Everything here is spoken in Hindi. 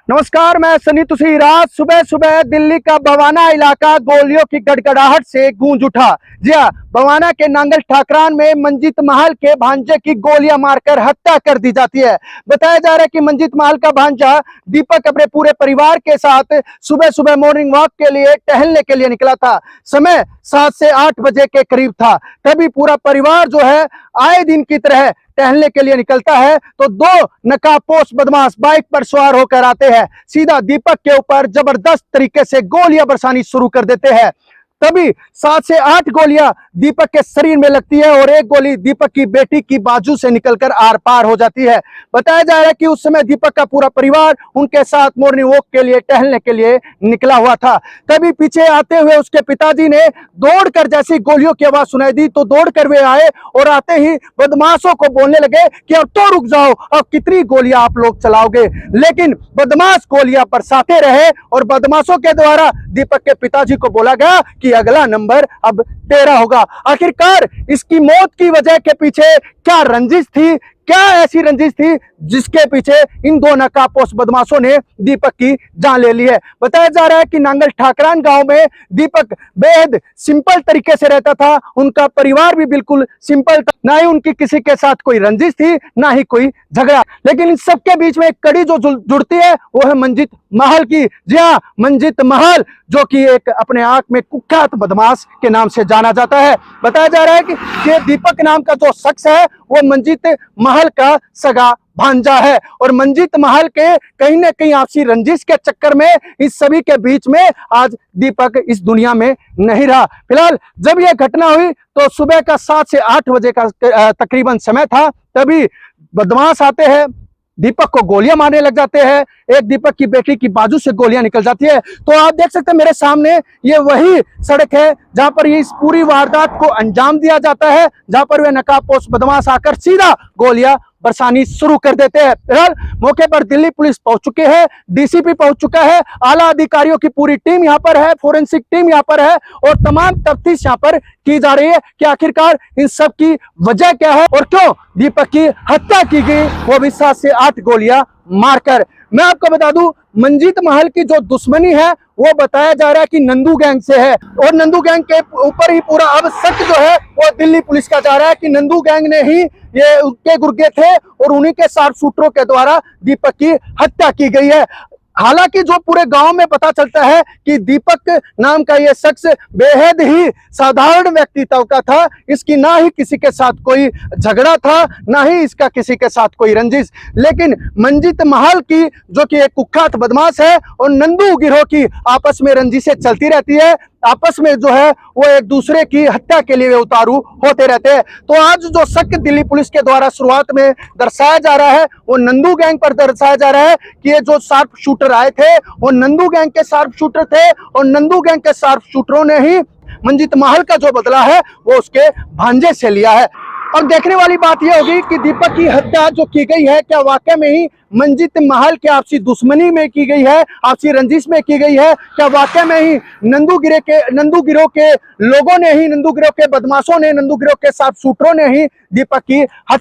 नमस्कार, मैं सनी तुसी। रात सुबह सुबह दिल्ली का बवाना इलाका गोलियों की गड़गड़ाहट से गूंज उठा। जी हाँ, बवाना के नांगल ठाकरान में मंजीत महल के भांजे की गोलियां मारकर हत्या कर दी जाती है। बताया जा रहा है कि मंजीत महल का भांजा दीपक अपने पूरे परिवार के साथ सुबह सुबह मॉर्निंग वॉक के लिए टहलने के लिए निकला था। समय 7 से 8 बजे के करीब था। तभी पूरा परिवार जो है आए दिन की तरह टहलने के लिए निकलता है तो दो नकाबपोश बदमाश बाइक पर सवार होकर आते हैं, सीधा दीपक के ऊपर जबरदस्त तरीके से गोलियां बरसानी शुरू कर देते हैं। तभी 7 से 8 गोलियां दीपक के शरीर में लगती है और एक गोली दीपक की बेटी की बाजू से निकलकर आर पार हो जाती है। बताया जा रहा है कि उस समय दीपक का पूरा परिवार उनके साथ मॉर्निंग वॉक के लिए टहलने के लिए निकला हुआ था। तभी पीछे आते हुए उसके पिताजी ने दौड़कर, जैसी गोलियों की आवाज सुनाई दी तो दौड़कर वे आए और आते ही बदमाशों को बोलने लगे कि अब तो रुक जाओ, अब कितनी गोलियां आप लोग चलाओगे। लेकिन बदमाश गोलियां बरसाते रहे और बदमाशों के द्वारा दीपक के पिताजी को बोला गया कि अगला नंबर अब तेरा होगा। आखिरकार इसकी मौत की वजह के पीछे क्या रंजिश थी, क्या ऐसी रंजिश थी जिसके पीछे इन दो नकाबपोश बदमाशों ने दीपक की जान ले ली है। बताया जा रहा है कि नांगल ठाकरान गांव में दीपक बेहद सिंपल तरीके से रहता था, उनका परिवार भी बिल्कुल सिंपल था, ना ही उनकी किसी के साथ कोई रंजिश थी, ना ही कोई झगड़ा। लेकिन इन सबके बीच में एक कड़ी जो जुड़ती है वो है मंजीत महल की। जी हाँ, मंजीत महल जो कि एक अपने आप में कुख्यात बदमाश के नाम से जाना जाता है। बताया जा रहा है कि दीपक नाम का जो शख्स है वो मंजीत महल का सगा भांजा है और मंजीत महल के कहीं ना कहीं आपसी रंजिश के चक्कर में इस सभी के बीच में आज दीपक इस दुनिया में नहीं रहा। फिलहाल जब यह घटना हुई तो सुबह का 7 से 8 बजे का तकरीबन समय था। तभी बदमाश आते हैं, दीपक को गोलियां मारने लग जाते हैं। एक दीपक की बेटी की बाजू से गोलियां निकल जाती है। तो आप देख सकते हैं मेरे सामने ये वही सड़क है जहां पर ये इस पूरी वारदात को अंजाम दिया जाता है, जहां पर वे नकाबपोश बदमाश आकर सीधा गोलियां बरसानी शुरू कर देते हैं। फिलहाल मौके पर दिल्ली पुलिस पहुंच चुके हैं, डीसीपी पहुंच चुका है, आला अधिकारियों की पूरी टीम यहां पर है, फोरेंसिक टीम यहां पर है और तमाम तफ्तीश यहां पर की जा रही है कि आखिरकार इन सब की वजह क्या है और क्यों दीपक की हत्या की गई, वो भी 7 से 8 गोलियां मारकर। मैं आपको बता दूं, मंजीत महल की जो दुश्मनी है वो बताया जा रहा है कि नंदू गैंग से है और नंदू गैंग के ऊपर ही पूरा अब शक जो है वो दिल्ली पुलिस का जा रहा है कि नंदू गैंग ने ही ये उनके गुर्गे थे और उन्हीं के शार्प शूटरों के द्वारा दीपक की हत्या की गई है। हालांकि जो पूरे गांव में पता चलता है कि दीपक नाम का यह शख्स बेहद ही साधारण व्यक्तित्व का था, इसकी ना ही किसी के साथ कोई झगड़ा था, ना ही इसका किसी के साथ कोई रंजिश। लेकिन मंजीत महल की जो कि एक कुख्यात बदमाश है और नंदू गिरोह की आपस में रंजिशें चलती रहती है, आपस में जो है वो एक दूसरे की हत्या के लिए उतारू होते रहते हैं। तो आज जो शक दिल्ली पुलिस के द्वारा शुरुआत में दर्शाया जा रहा है वो नंदू गैंग पर दर्शाया जा रहा है कि ये जो शार्प शूटर आए थे वो नंदू गैंग के शार्प शूटर थे और नंदू गैंग के शार्प शूटरों ने ही मंजीत महल का जो बदला है वो उसके भांजे से लिया है। अब देखने वाली बात यह होगी कि दीपक की हत्या जो की गई है क्या वाकई में ही मंजीत महल के आपसी दुश्मनी में की गई है, आपसी रंजिश में की गई है, क्या वाकई में ही नंदू गिरोह के लोगों ने ही, नंदू गिरोह के बदमाशों ने, नंदू गिरोह के शार्प शूटरों ने ही दीपक की हत्या